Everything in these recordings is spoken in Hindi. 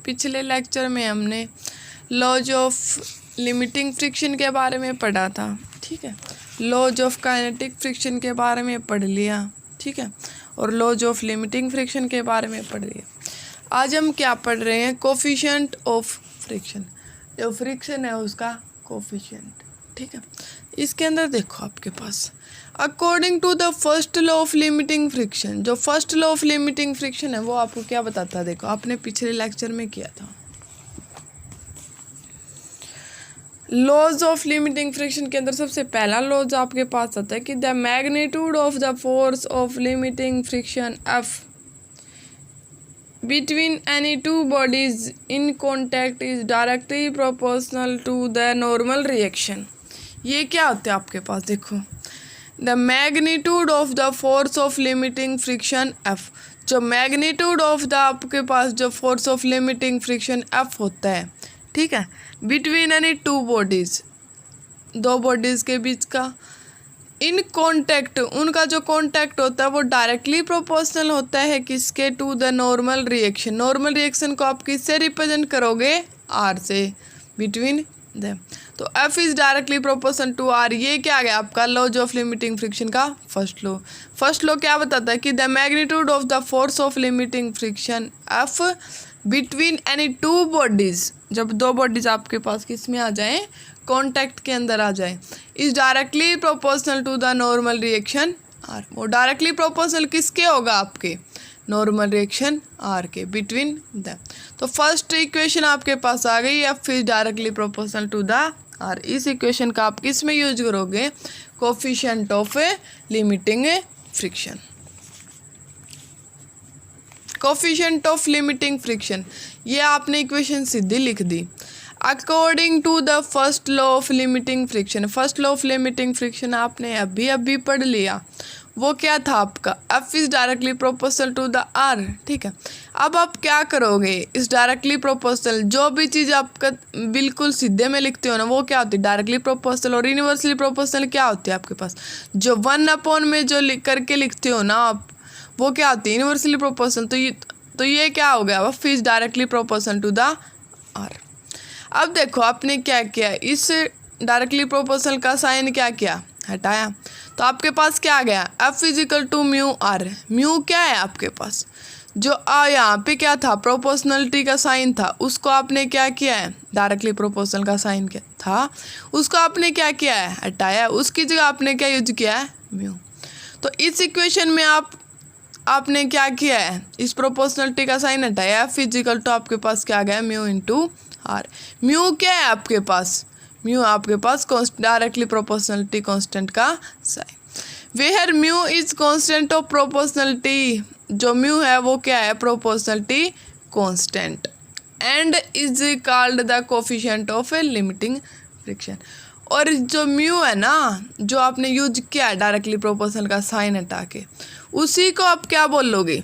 पिछले लेक्चर में हमने लॉज ऑफ लिमिटिंग फ्रिक्शन के बारे में पढ़ा था, ठीक है। लॉज ऑफ काइनेटिक फ्रिक्शन के बारे में पढ़ लिया, ठीक है, और लॉज ऑफ लिमिटिंग फ्रिक्शन के बारे में पढ़ लिया। आज हम क्या पढ़ रहे हैं, कोफिशिएंट ऑफ फ्रिक्शन। जो फ्रिक्शन है उसका कोफिशिएंट, ठीक है। इसके अंदर देखो आपके पास according to the first law of limiting friction, जो first law of limiting friction है वो आपको क्या बताता है, देखो आपने पिछले लेक्चर में किया था। लॉज ऑफ लिमिटिंग फ्रिक्शन के अंदर सबसे पहला लॉज आपके पास आता है कि the magnitude of the force of limiting friction F between any two bodies in contact is directly proportional to the normal reaction। ये क्या होता है आपके पास, देखो the magnitude of the force of limiting friction F, जो मैग्नीट्यूड ऑफ द आपके पास जो force of limiting friction F होता है, ठीक है, बिटवीन एनी टू बॉडीज, दो बॉडीज के बीच का, इन कॉन्टैक्ट, उनका जो कॉन्टैक्ट होता है वो डायरेक्टली प्रोपोर्शनल होता है किसके, to the normal reaction. Normal reaction को आप किससे रिप्रेजेंट करोगे, आर से, बिटवीन देम। तो F is directly proportional to R. ये क्या आ गया आपका लॉज ऑफ लिमिटिंग फ्रिक्शन का फर्स्ट लॉ। फर्स्ट लॉ क्या बताता है कि the magnitude of the force of limiting friction F between any two bodies, जब दो बॉडीज आपके पास किस में आ जाए, कॉन्टैक्ट के अंदर आ जाए, is directly proportional to the normal reaction R. वो डायरेक्टली प्रोपोर्शनल किसके होगा, आपके नॉर्मल रिएक्शन आर के, बिटवीन द। तो फर्स्ट इक्वेशन आपके पास आ गई, F is directly proportional to the R. इस इक्वेशन का आप किस में यूज करोगे, coefficient of limiting friction. Coefficient of limiting friction, ये आपने इक्वेशन सीधी लिख दी। According to the first law of limiting friction, first law of limiting friction आपने अभी पढ़ लिया, वो क्या था आपका, F is directly proportional to the R, ठीक है। अब आप क्या करोगे, इस डायरेक्टली प्रोपोर्शनल, जो भी चीज़ आपका बिल्कुल सीधे में लिखते हो ना वो क्या होती है, डायरेक्टली प्रोपोर्शनल। और यूनिवर्सली प्रोपोर्शनल क्या होती है आपके पास, जो 1/, में जो करके लिखते हो ना आप, वो क्या होती है, यूनिवर्सली प्रोपोर्शनल। तो ये क्या हो गया, F is directly proportional to the R. अब देखो आपने क्या किया, इस डायरेक्टली प्रोपोर्शनल का साइन क्या किया, हटाया, तो आपके पास क्या आ गया, F is equal to mu R. Mu क्या है आपके पास, जो यहाँ पे क्या था, प्रोपोर्शनलिटी का साइन था, उसको आपने क्या किया है, डायरेक्टली प्रोपोर्शनल का साइन क्या था उसको आपने क्या किया है, हटाया, उसकी जगह आपने क्या यूज किया है, म्यू। तो इस इक्वेशन में आपने क्या किया है, इस प्रोपोर्शनलिटी का साइन हटाया, एफ इजिकल टू आपके पास क्या आ गया, म्यू इंटू आर। म्यू क्या है आपके पास, म्यू आपके पास डायरेक्टली प्रोपोर्शनलिटी कांस्टेंट का sign. Where mu is constant of proportionality, जो म्यू है वो क्या है, proportionality constant, and is called the coefficient of limiting friction. और जो म्यू है ना, जो आपने यूज किया है डायरेक्टली प्रोपोर्शनल का साइन हटा के, उसी को आप क्या बोलोगे,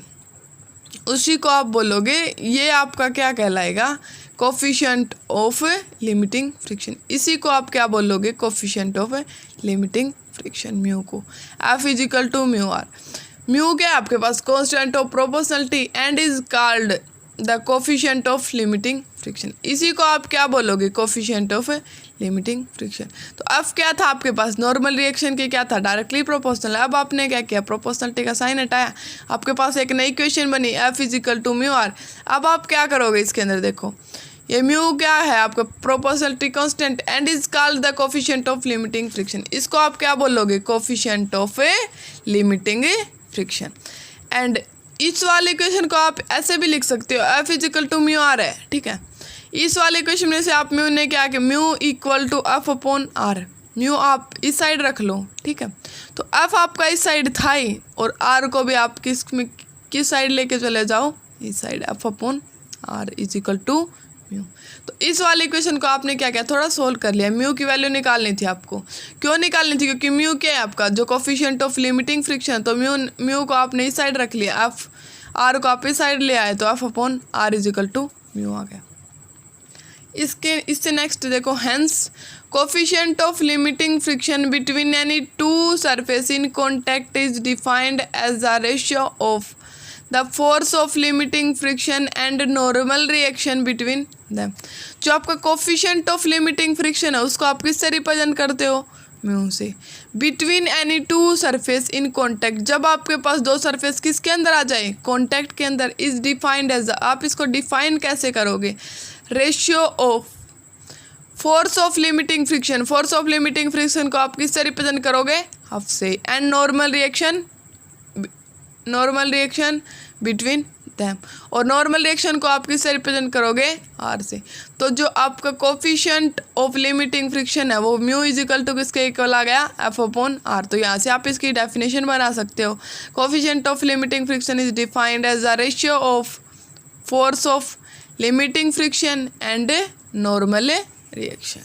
उसी को आप बोलोगे, ये आपका क्या कहलाएगा, कोफिशिएंट ऑफ लिमिटिंग फ्रिक्शन। इसी को आप क्या बोलोगे, coefficient of limiting friction, mu को, F is equal to mu R. Mu क्या है आपके पास, constant of proportionality and is called the coefficient of limiting friction. इसी को आप क्या बोलोगे, कोफिशिएंट ऑफ लिमिटिंग फ्रिक्शन। तो एफ क्या था आपके पास, नॉर्मल रिएक्शन के क्या था, डायरेक्टली प्रोपोर्शनल। अब आपने क्या किया, प्रोपोर्शनलिटी का साइन हटाया, आपके पास एक नई इक्वेशन बनी, F is equal to mu R. अब आप क्या करोगे, इसके अंदर देखो, ये म्यू क्या है आपका, proportionality constant and is called the coefficient of limiting friction. इसको आप क्या बोलोगे, coefficient of limiting friction. And इस वाले इक्वेशन को आप ऐसे भी लिख सकते हो, F is equal to mu R है, ठीक है। इस वाले इक्वेशन में से आप म्यू ने क्या किया, mu equal to F upon R. Mu आप इस साइड रख लो, ठीक है। तो एफ आपका इस साइड था ही, और आर को भी आप किस साइड लेके चले जाओ, इस side, F upon R is equal to mu. तो इस वाले इक्वेशन को आपने क्या किया, थोड़ा सोल्व कर लिया। म्यू की वैल्यू निकालनी थी आपको, क्यों निकालनी थी, क्योंकि म्यू क्या है आपका, जो कोफिशिएंट ऑफ लिमिटिंग फ्रिक्शन, तो म्यू को आपने इस साइड रख लिया, एफ आर को आप इस साइड ले आए, तो F upon R is equal to mu आ गया। इससे नेक्स्ट देखो, hence coefficient of limiting friction between any two surface in contact is defined as the ratio of the force of limiting friction and normal reaction between them. जो आपका कोफिशिएंट ऑफ लिमिटिंग फ्रिक्शन है उसको आप किससे रिप्रेजेंट करते हो, म्यू से। Between any two surface in contact, जब आपके पास दो सरफेस किसके अंदर आ जाए, कॉन्टैक्ट के अंदर, इज डिफाइंड एज, आप इसको डिफाइन कैसे करोगे, ratio of force of limiting friction, force of limiting friction को आप किससे रिप्रेजेंट करोगे, हाफ से, and normal reaction between them, और नॉर्मल रिएक्शन को आप किससे रिप्रेजेंट करोगे, आर से। तो जो आपका कोफिशिएंट ऑफ लिमिटिंग फ्रिक्शन है वो म्यू इज इक्वल टू किसके इक्वल आ गया, एफ अपॉन आर। तो यहाँ से आप इसकी डेफिनेशन बना सकते हो, coefficient of limiting friction is defined as the ratio of force of limiting friction and normal reaction.